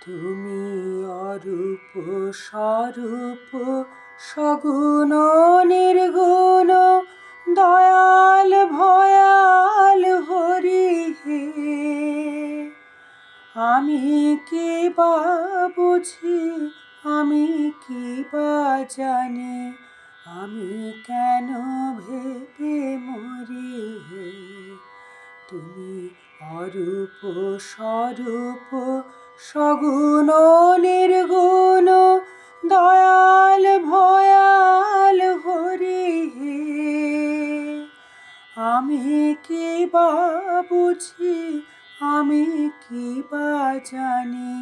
তুমি অরূপ স্বরূপ সগুণ নির্গুণ দয়াল ভয়াল হরি হে। আমি কি বা বুঝি, আমি কি বা জানি, আমি কেন ভেবে মরি হে। তুমি অরূপ স্বরূপ সগুণ নির্গুণ দয়াল ভয়াল হরি হে। আমি কি বা বুঝি, আমি কি বা জানি,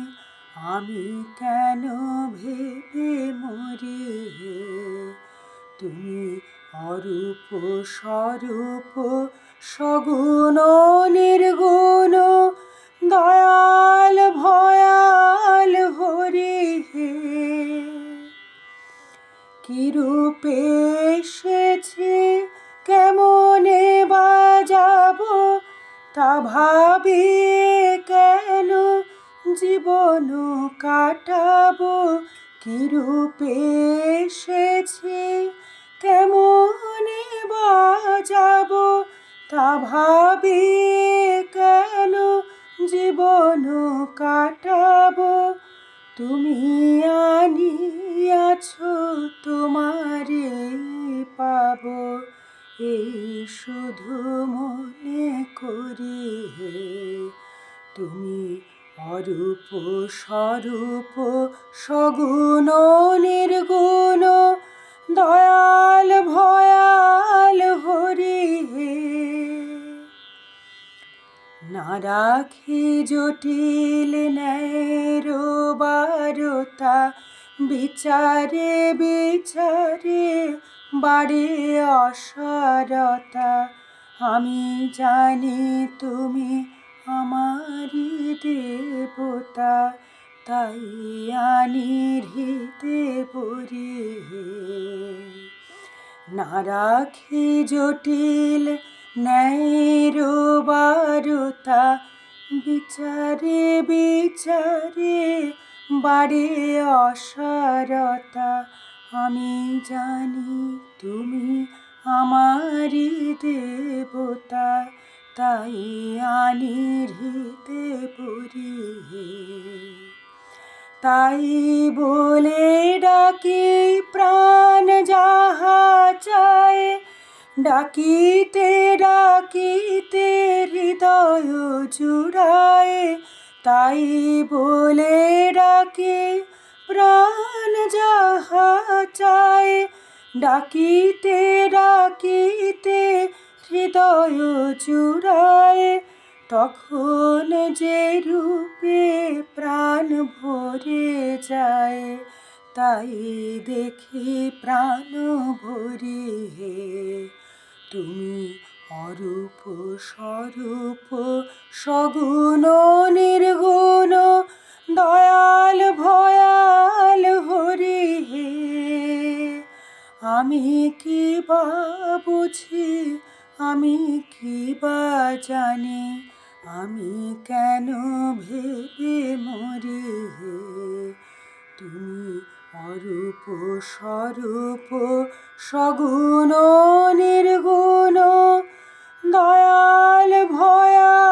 আমি কেন ভেবে মরি হে। তুমি অরূপ স্বরূপ সগুণ নির্গুণ দয়াল ভয়াল হরি হে। কি রূপে এসেছি, কেমনে বাজাবো, তা ভাবি কেন জীবন কাটাবো। কি রূপে এসেছি, কেমনে বাজাবো, তা ভাবি কেন জীবন কাটাবো। তুমি আনিয়াছ তোমারে পাবো, এই শুধু মনে করি হে। তুমি অরূপ স্বরূপ সগুণ নির্গুণ দয়াল ভয়াল হরি হে। না রাখি জটিল ন্যায়ের বারতা, বিচারে বিচারে বাড়ে অসারতা। আমি জানি তুমি আমারি দেবতা, তাই আনি হৃদে বরি হে। না রাখি জটিল ন্যায়ের বারতা, বিচারে বিচারে বাড়ে অসারতা। আমি জানি তুমি আমারি দেবতা, তাই আনি হৃদে বরি হে। তাই বলে ডাকি প্রাণ যাহা চায়, ডাকিতে ডাকিতে হৃদয় জুড়ায়। তাই বলে ডাকি প্রাণ যাহা চায়, ডাকিতে ডাকিতে হৃদয় জুড়ায়। তখন যে রূপে প্রাণ ভরে যায়, তাই দেখি প্রাণ ভরি হে। তুমি অরূপ স্বরূপ সগুণ নির্গুণ দয়াল ভয়াল হরি হে। আমি কি বা বুঝি, আমি কি বা জানি, আমি কেন ভেবে মরি হে। তুমি অরূপ স্বরূপ সগুণ নির্গুণ দয়াল ভয়াল